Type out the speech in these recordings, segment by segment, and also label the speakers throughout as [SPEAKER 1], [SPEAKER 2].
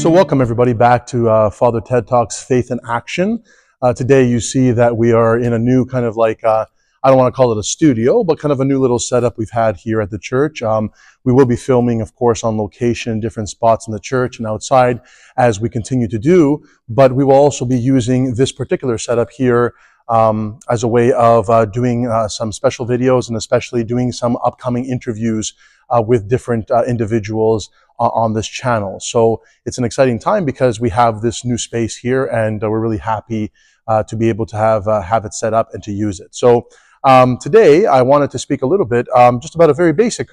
[SPEAKER 1] So welcome everybody back to Father Ted Talks Faith in Action. Today you see that we are in a new kind of like, I don't want to call it a studio, but kind of a new little setup we've had here at the church. We will be filming, of course, on location in different spots in the church and outside as we continue to do, but we will also be using this particular setup here as a way of doing some special videos and especially doing some upcoming interviews with different individuals on this channel. So it's an exciting time because we have this new space here and we're really happy to be able to have it set up and to use it. So today I wanted to speak a little bit just about a very basic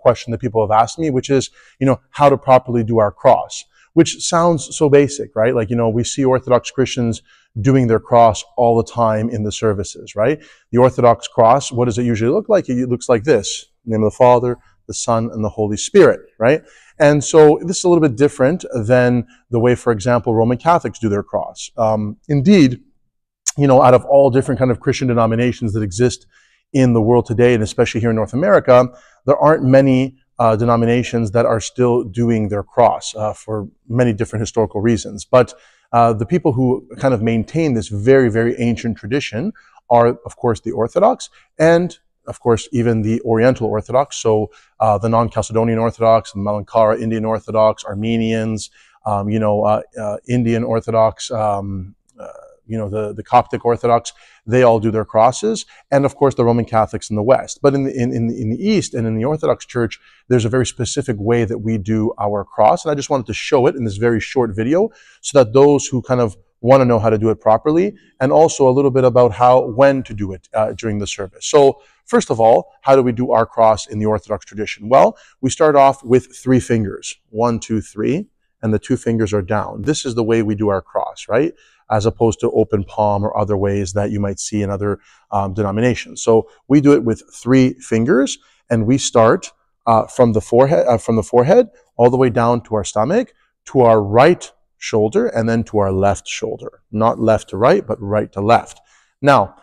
[SPEAKER 1] question that people have asked me, which is, how to properly do our cross, which sounds so basic, right? Like, we see Orthodox Christians doing their cross all the time in the services, right? The Orthodox cross, what does it usually look like? It looks like this: in the name of the Father, the Son, and the Holy Spirit, right? And so this is a little bit different than the way, for example, Roman Catholics do their cross. Indeed, out of all different kind of Christian denominations that exist in the world today, and especially here in North America, there aren't many denominations that are still doing their cross for many different historical reasons. But the people who kind of maintain this very, very ancient tradition are, of course, the Orthodox and, of course, even the Oriental Orthodox, so the non-Chalcedonian Orthodox, the Malankara Indian Orthodox, Armenians, Indian Orthodox, the Coptic Orthodox, they all do their crosses, and of course the Roman Catholics in the West. But in the East and in the Orthodox Church, there's a very specific way that we do our cross, and I just wanted to show it in this very short video so that those who kind of want to know how to do it properly, and also a little bit about when to do it during the service. So first of all, how do we do our cross in the Orthodox tradition? Well, we start off with 3 fingers, 1, 2, 3, and the 2 fingers are down. This is the way we do our cross, right? As opposed to open palm or other ways that you might see in other denominations. So we do it with 3 fingers, and we start from the forehead all the way down to our stomach, to our right shoulder, and then to our left shoulder. Not left to right, but right to left. Now,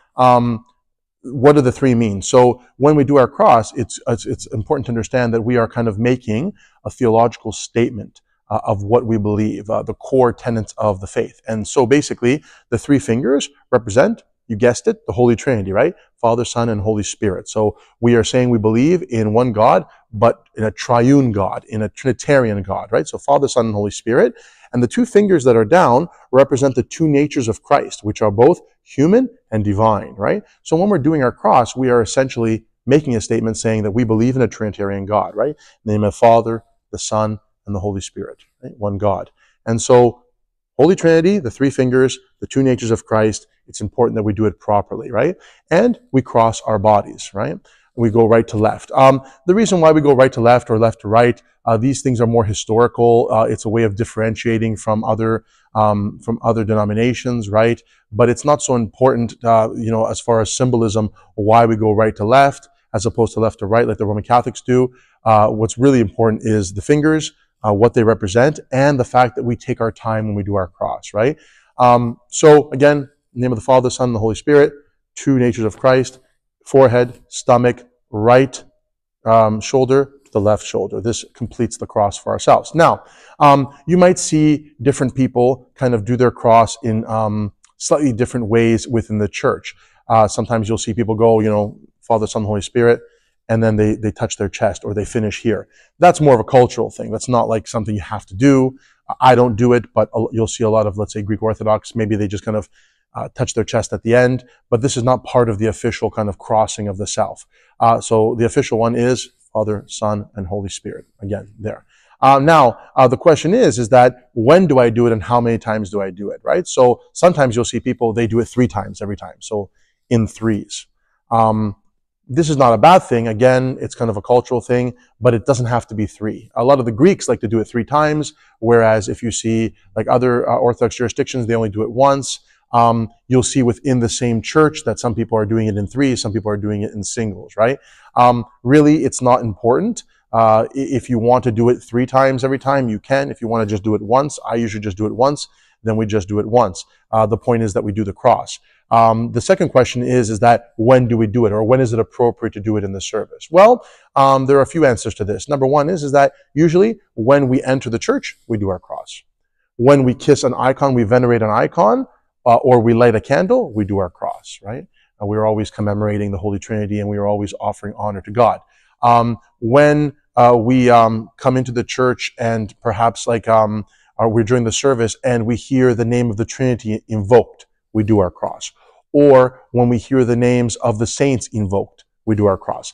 [SPEAKER 1] what do the 3 mean? So when we do our cross, it's important to understand that we are kind of making a theological statement of what we believe, the core tenets of the faith. And so basically, the 3 fingers represent, you guessed it, the Holy Trinity, right? Father, Son, and Holy Spirit. So we are saying we believe in one God, but in a triune God, in a Trinitarian God, right? So Father, Son, and Holy Spirit. And the 2 fingers that are down represent the 2 natures of Christ, which are both human and divine, right? So when we're doing our cross, we are essentially making a statement saying that we believe in a Trinitarian God, right? In the name of the Father, the Son, and the Holy Spirit, right? One God. And so Holy Trinity, the 3 fingers, the 2 natures of Christ, it's important that we do it properly, right? And we cross our bodies, right? We go right to left. The reason why we go right to left or left to right, these things are more historical. It's a way of differentiating from other denominations, right? But it's not so important, as far as symbolism, why we go right to left as opposed to left to right like the Roman Catholics do. What's really important is the fingers, what they represent, and the fact that we take our time when we do our cross, right? So again, in the name of the Father, Son, and the Holy Spirit, 2 natures of Christ, forehead, stomach, right shoulder to the left shoulder. This completes the cross for ourselves. Now, you might see different people kind of do their cross in slightly different ways within the church. Sometimes you'll see people go, Father, Son, Holy Spirit, and then they touch their chest or they finish here. That's more of a cultural thing. That's not like something you have to do. I don't do it, but you'll see a lot of, let's say, Greek Orthodox, maybe they just kind of touch their chest at the end, but this is not part of the official kind of crossing of the self. So the official one is Father, Son, and Holy Spirit. Again, there. Now, the question is that when do I do it and how many times do I do it, right? So sometimes you'll see people, they do it 3 times every time. So in 3s. This is not a bad thing. Again, it's kind of a cultural thing, but it doesn't have to be 3. A lot of the Greeks like to do it 3 times, whereas if you see like other Orthodox jurisdictions, they only do it once. You'll see within the same church that some people are doing it in 3, some people are doing it in singles, right? Really, it's not important. If you want to do it 3 times every time, you can. If you want to just do it once, I usually just do it once, then we just do it once. The point is that we do the cross. The second question is that when do we do it, or when is it appropriate to do it in the service? Well, there are a few answers to this. Number one is that usually when we enter the church, we do our cross. When we kiss an icon, we venerate an icon, or we light a candle, we do our cross, right? We're always commemorating the Holy Trinity, and we are always offering honor to God. When we come into the church and perhaps we're during the service and we hear the name of the Trinity invoked, we do our cross. Or when we hear the names of the saints invoked, we do our cross.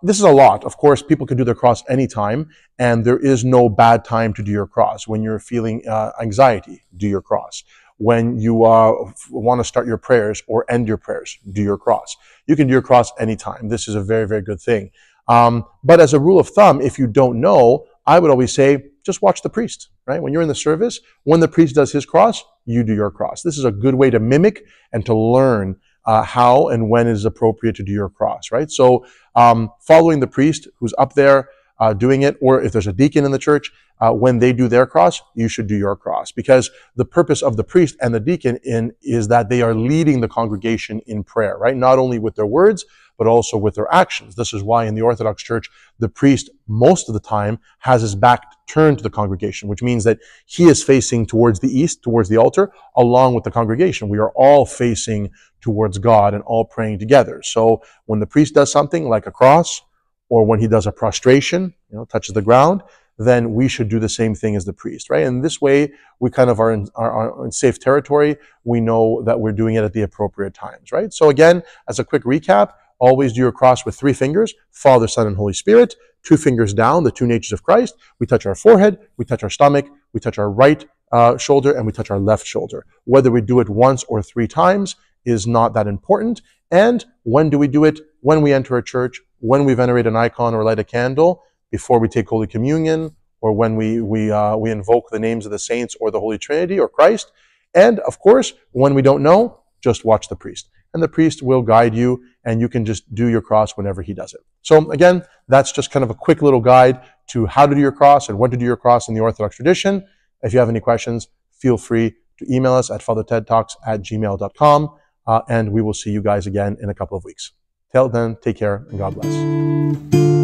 [SPEAKER 1] This is a lot. Of course, people can do their cross anytime, and there is no bad time to do your cross. When you're feeling anxiety, do your cross. When you want to start your prayers or end your prayers, do your cross. You can do your cross anytime. This is a very, very good thing. But as a rule of thumb, if you don't know, I would always say, just watch the priest, right? When you're in the service, when the priest does his cross, you do your cross. This is a good way to mimic and to learn how and when it is appropriate to do your cross, right? So following the priest who's up there doing it, or if there's a deacon in the church, when they do their cross, you should do your cross. Because the purpose of the priest and the deacon is that they are leading the congregation in prayer, right? Not only with their words, but also with their actions. This is why in the Orthodox Church, the priest, most of the time, has his back turned to the congregation, which means that he is facing towards the east, towards the altar, along with the congregation. We are all facing towards God and all praying together. So when the priest does something like a cross, or when he does a prostration, touches the ground, then we should do the same thing as the priest, right? And this way, we kind of are in safe territory. We know that we're doing it at the appropriate times, right? So again, as a quick recap, always do your cross with 3 fingers, Father, Son, and Holy Spirit, 2 fingers down, the 2 natures of Christ. We touch our forehead, we touch our stomach, we touch our right shoulder, and we touch our left shoulder. Whether we do it once or 3 times is not that important. And when do we do it? When we enter a church, when we venerate an icon or light a candle, before we take Holy Communion, or when we invoke the names of the saints or the Holy Trinity or Christ. And of course, when we don't know, just watch the priest. And the priest will guide you, and you can just do your cross whenever he does it. So again, that's just kind of a quick little guide to how to do your cross and when to do your cross in the Orthodox tradition. If you have any questions, feel free to email us at Fr.TEDTalks@gmail.com, and we will see you guys again in a couple of weeks. Till then, take care and God bless.